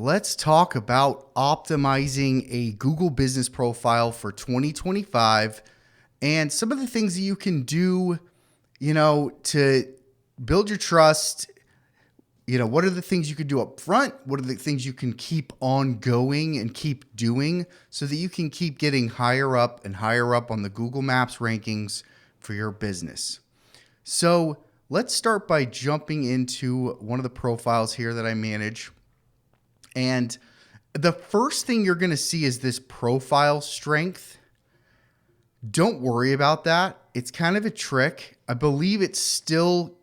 let's talk about optimizing a Google business profile for 2025 and some of the things that you can do, to build your trust. What are the things you can do up front? What are the things you can keep on going and keep doing so that you can keep getting higher up and higher up on the Google Maps rankings for your business? So let's start by jumping into one of the profiles here that I manage. And the first thing you're going to see is this profile strength. Don't worry about that. It's kind of a trick. I believe it's still,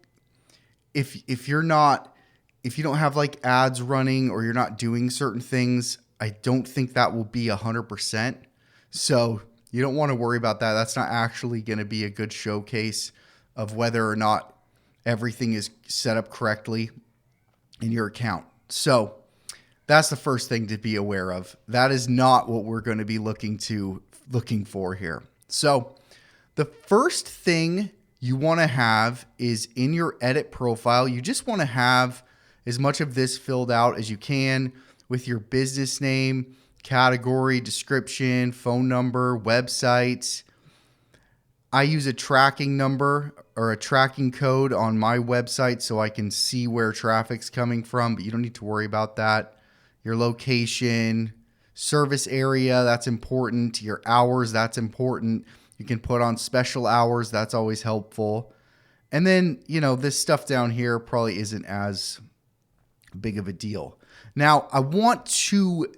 if you don't have like ads running or you're not doing certain things, I don't think that will be 100%. So you don't want to worry about that. That's not actually going to be a good showcase of whether or not everything is set up correctly in your account. So that's the first thing to be aware of. That is not what we're going to be looking for here. So the first thing you want to have is in your edit profile, you just want to have as much of this filled out as you can with your business name, category, description, phone number, website. I use a tracking number or a tracking code on my website so I can see where traffic's coming from, but you don't need to worry about that. Your location, service area, that's important. Your hours, that's important. You can put on special hours. That's always helpful. And then, this stuff down here probably isn't as big of a deal. Now, I want to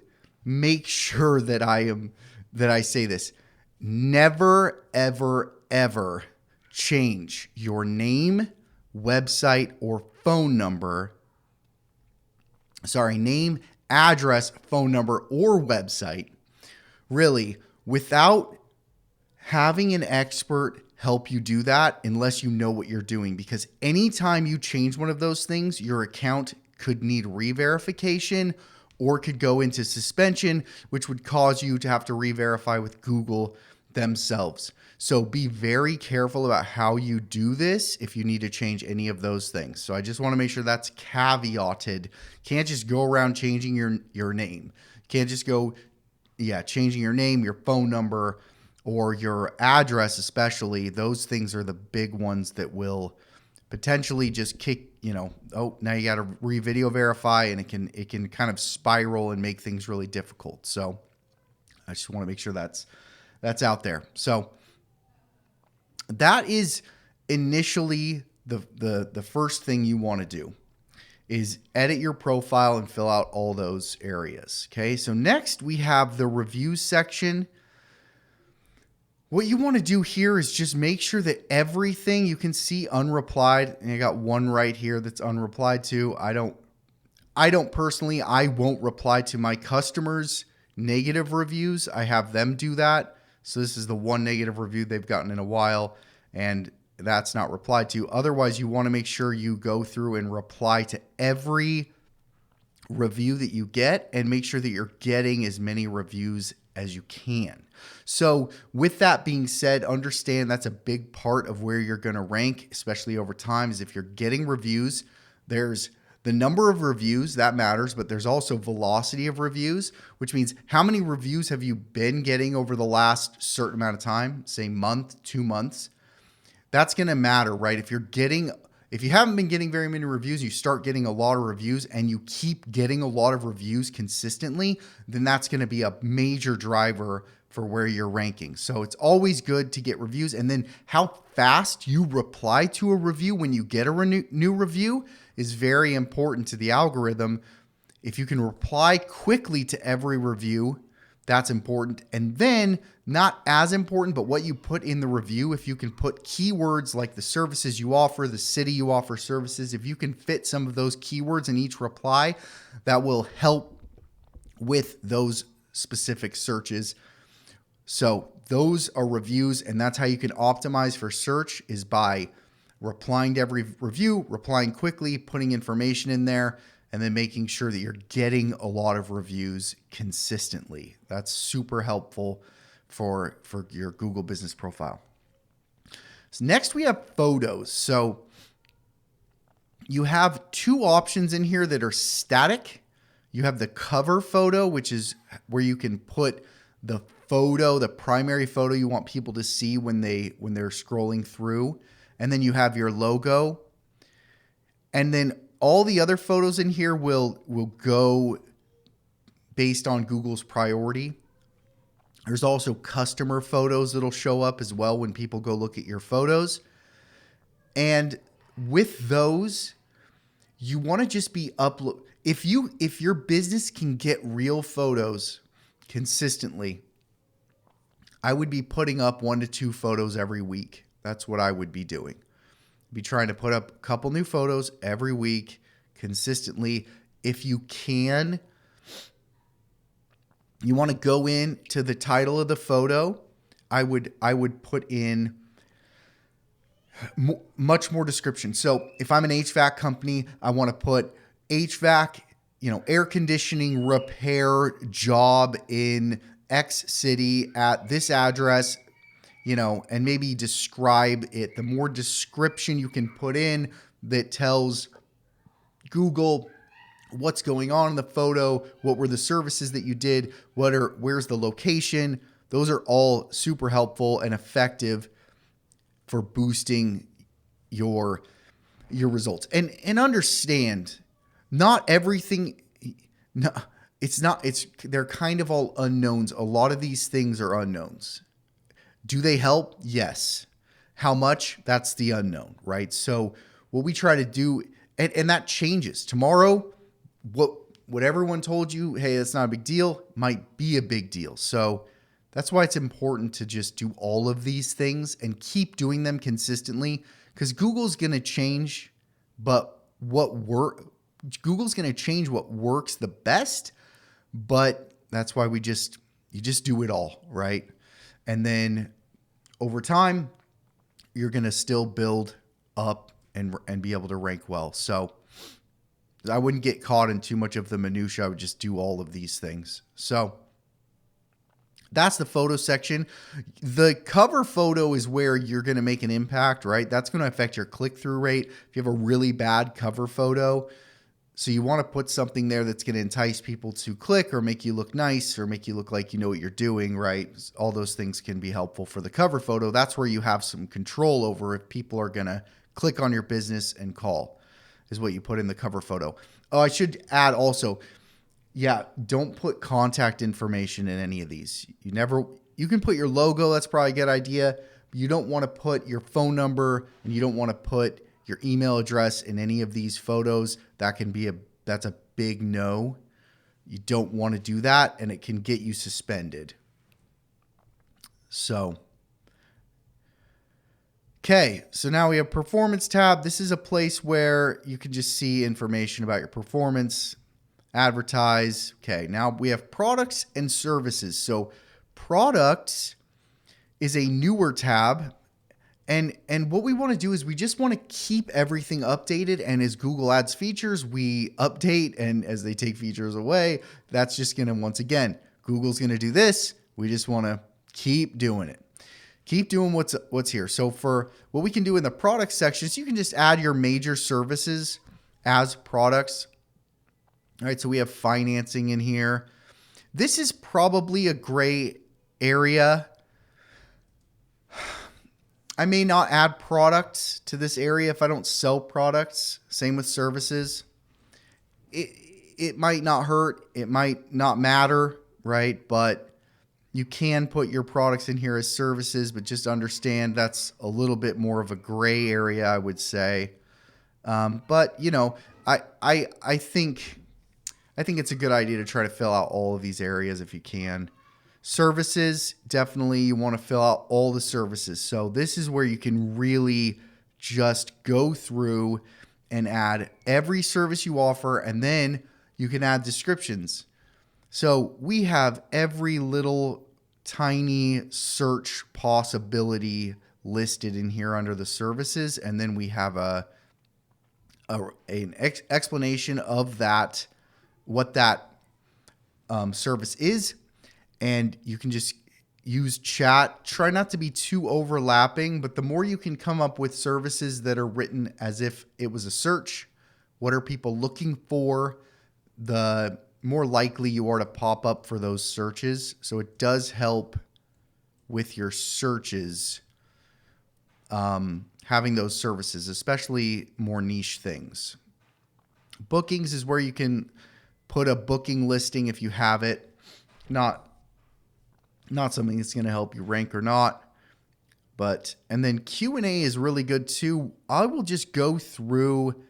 make sure that I say this. Never, ever, ever change your name, website, or phone number. Name, address, phone number, or website, really, without having an expert help you do that unless you know what you're doing. Because anytime you change one of those things, your account could need re-verification or could go into suspension, which would cause you to have to re-verify with Google themselves. So be very careful about how you do this if you need to change any of those things. So I just want to make sure that's caveated. Can't just go around changing your name. Can't just go, changing your name, your phone number, or your address especially. Those things are the big ones that will potentially just kick, now you got to re-video verify, and it can kind of spiral and make things really difficult. So I just want to make sure that's out there. So that is initially the first thing you want to do is edit your profile and fill out all those areas. Okay. So next we have the reviews section. What you want to do here is just make sure that everything you can see unreplied, and I got one right here that's unreplied to. I don't personally, I won't reply to my customers' negative reviews. I have them do that. So this is the one negative review they've gotten in a while, and that's not replied to. Otherwise, you want to make sure you go through and reply to every review that you get and make sure that you're getting as many reviews as you can. So with that being said, understand that's a big part of where you're going to rank, especially over time, is if you're getting reviews. There's the number of reviews that matters, but there's also velocity of reviews, which means how many reviews have you been getting over the last certain amount of time, say month, 2 months. That's going to matter, right? If you haven't been getting very many reviews, you start getting a lot of reviews and you keep getting a lot of reviews consistently, then that's going to be a major driver for where you're ranking. So it's always good to get reviews. And then how fast you reply to a review when you get a new review is very important to the algorithm. If you can reply quickly to every review, that's important. And then not as important, but what you put in the review, if you can put keywords like the services you offer, the city you offer services, if you can fit some of those keywords in each reply, that will help with those specific searches. So those are reviews, and that's how you can optimize for search, is by replying to every review, replying quickly, putting information in there, and then making sure that you're getting a lot of reviews consistently. That's super helpful for your Google business profile. So next we have photos. So you have two options in here that are static. You have the cover photo, which is where you can put the photo, the primary photo you want people to see when they're scrolling through. And then you have your logo. And then all the other photos in here will go based on Google's priority. There's also customer photos that'll show up as well when people go look at your photos. And with those, you want to just be upload. If your business can get real photos consistently, I would be putting up 1 to 2 photos every week. That's what I would be doing. Be trying to put up a couple new photos every week consistently. If you can, you want to go into the title of the photo. I would put in much more description. So if I'm an HVAC company, I want to put HVAC, air conditioning repair job in X city at this address, and maybe describe it. The more description you can put in that tells Google what's going on in the photo, what were the services that you did, where's the location, those are all super helpful and effective for boosting your results. And understand, not everything, no, they're kind of all unknowns. A lot of these things are unknowns. Do they help? Yes. How much? That's the unknown, right? So what we try to do, and that changes. Tomorrow, what everyone told you, hey, that's not a big deal, might be a big deal. So that's why it's important to just do all of these things and keep doing them consistently, because Google's going to change, but Google's going to change what works the best, but that's why you just do it all, right? And then over time, you're going to still build up and be able to rank well. So I wouldn't get caught in too much of the minutia. I would just do all of these things. So that's the photo section. The cover photo is where you're going to make an impact, right? That's going to affect your click-through rate. If you have a really bad cover photo, so you want to put something there that's going to entice people to click or make you look nice or make you look like you know what you're doing, right? All those things can be helpful for the cover photo. That's where you have some control over if people are going to click on your business and call, is what you put in the cover photo. Oh, I should add also, don't put contact information in any of these. You can put your logo, that's probably a good idea. But you don't want to put your phone number and you don't want to put your email address in any of these photos. That's a big no. You don't want to do that, and it can get you suspended. So, okay, so now we have performance tab. This is a place where you can just see information about your performance, advertise. Okay, now we have products and services. So products is a newer tab. And what we want to do is we just want to keep everything updated. And as Google adds features, we update. And as they take features away, that's just going to, once again, Google's going to do this. We just want to keep doing it. Keep doing what's here. So for what we can do in the product sections, you can just add your major services as products. All right, so we have financing in here. This is probably a gray area. I may not add products to this area if I don't sell products. Same with services. It might not hurt. It might not matter, right? But you can put your products in here as services, but just understand that's a little bit more of a gray area, I would say. But I think it's a good idea to try to fill out all of these areas if you can. Services, definitely you want to fill out all the services. So this is where you can really just go through and add every service you offer, and then you can add descriptions. So we have every little tiny search possibility listed in here under the services, and then we have an explanation of that, what that service is. And you can just use chat. Try not to be too overlapping, but the more you can come up with services that are written as if it was a search, what are people looking for, the more likely you are to pop up for those searches. So it does help with your searches, having those services, especially more niche things. Bookings is where you can put a booking listing if you have it. Not something that's going to help you rank or not. And then Q&A is really good too. I will just go through.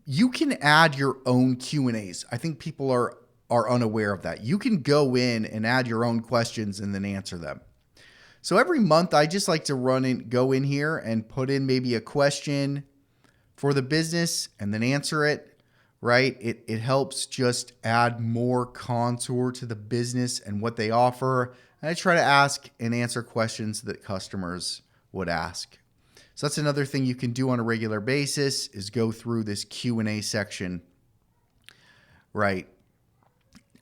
You can add your own Q&As. I think people are unaware of that. You can go in and add your own questions and then answer them. So every month I just like to go in here and put in maybe a question for the business and then answer it, right? It helps just add more contour to the business and what they offer. And I try to ask and answer questions that customers would ask. So that's another thing you can do on a regular basis, is go through this Q&A section, right?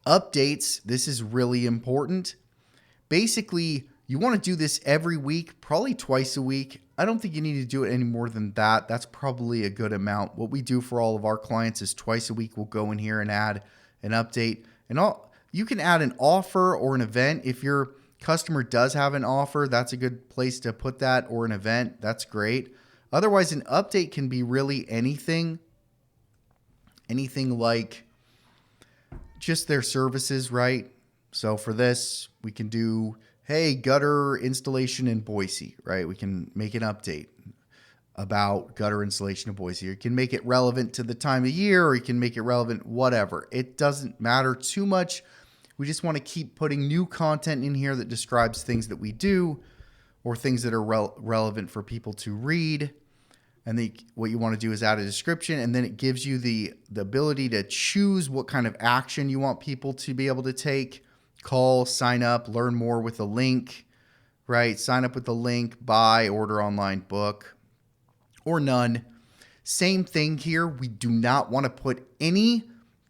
Updates, this is really important. Basically, you want to do this every week, probably twice a week. I don't think you need to do it any more than that. That's probably a good amount. What we do for all of our clients is twice a week we'll go in here and add an update. You can add an offer or an event. If your customer does have an offer, that's a good place to put that, or an event. That's great. Otherwise, an update can be really anything like just their services, right? So for this, we can do, hey, gutter installation in Boise, right? We can make an update about gutter installation in Boise. You can make it relevant to the time of year, or you can make it relevant, whatever. It doesn't matter too much. We just want to keep putting new content in here that describes things that we do, or things that are relevant for people to read. And what you want to do is add a description, and then it gives you the ability to choose what kind of action you want people to be able to take. Call, sign up, learn more with a link, right? Sign up with the link, buy, order online, book, or none. Same thing here. We do not want to put any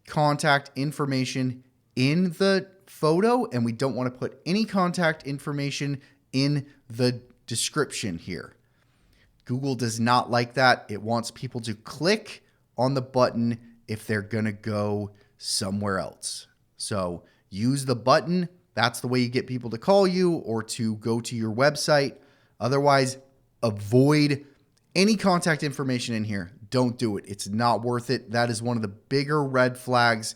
contact information in the photo, and we don't want to put any contact information in the description here. Google does not like that. It wants people to click on the button if they're going to go somewhere else. So use the button. That's the way you get people to call you or to go to your website. Otherwise, avoid any contact information in here. Don't do it. It's not worth it. That is one of the bigger red flags.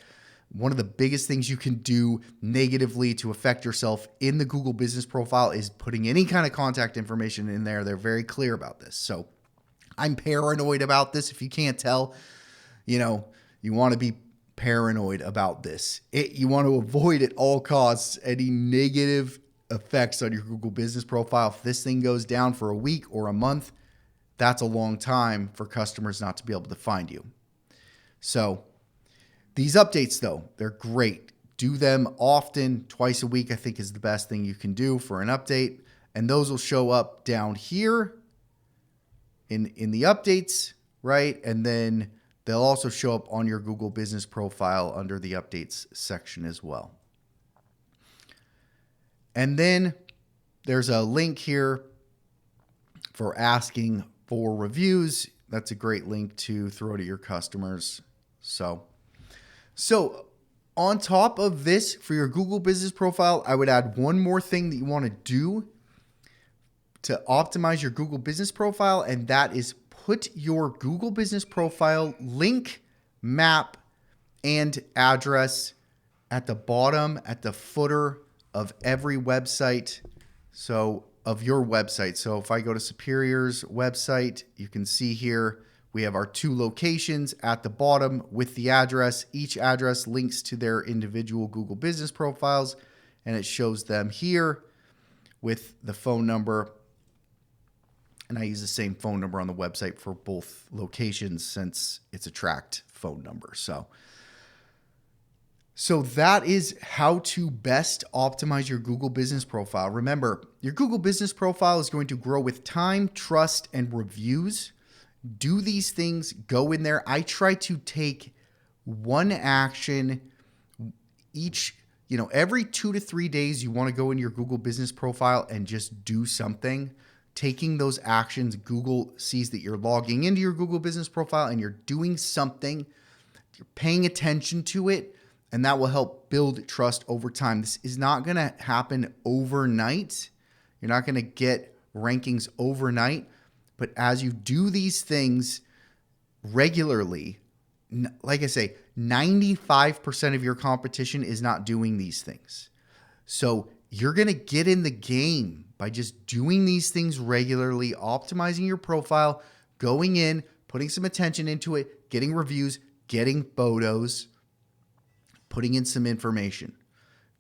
One of the biggest things you can do negatively to affect yourself in the Google Business Profile is putting any kind of contact information in there. They're very clear about this. So I'm paranoid about this. If you can't tell, you want to be paranoid about this. You want to avoid at all costs any negative effects on your Google Business Profile. If this thing goes down for a week or a month, that's a long time for customers not to be able to find you. So these updates, though, they're great. Do them often. Twice a week, I think, is the best thing you can do for an update. And those will show up down here in the updates, right? And then they'll also show up on your Google Business Profile under the updates section as well. And then there's a link here for asking for reviews. That's a great link to throw to your customers. So on top of this, for your Google Business Profile, I would add one more thing that you want to do to optimize your Google Business Profile, and that is put your Google Business Profile link, map, and address at the bottom, at the footer of every website, of your website. So if I go to Superior's website, you can see here we have our 2 locations at the bottom with the address. Each address links to their individual Google Business Profiles, and it shows them here with the phone number. And I use the same phone number on the website for both locations since it's a tracked phone number. So that is how to best optimize your Google Business Profile. Remember, your Google Business Profile is going to grow with time, trust, and reviews. Do these things, go in there. I try to take one action every 2 to 3 days. You want to go in your Google Business Profile and just do something. Taking those actions, Google sees that you're logging into your Google Business Profile and you're doing something. You're paying attention to it. and that will help build trust over time. This is not going to happen overnight. You're not going to get rankings overnight, but as you do these things regularly, like I say, 95% of your competition is not doing these things. So you're going to get in the game by just doing these things regularly, optimizing your profile, going in, putting some attention into it, getting reviews, getting photos, putting in some information.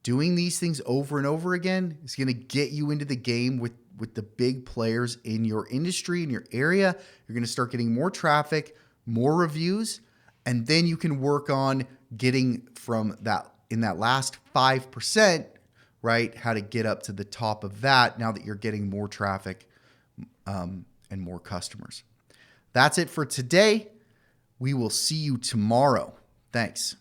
Doing these things over and over again is going to get you into the game with the big players in your industry, in your area. You're going to start getting more traffic, more reviews, and then you can work on getting from that in that last 5%, right? How to get up to the top of that now that you're getting more traffic and more customers. That's it for today. We will see you tomorrow. Thanks.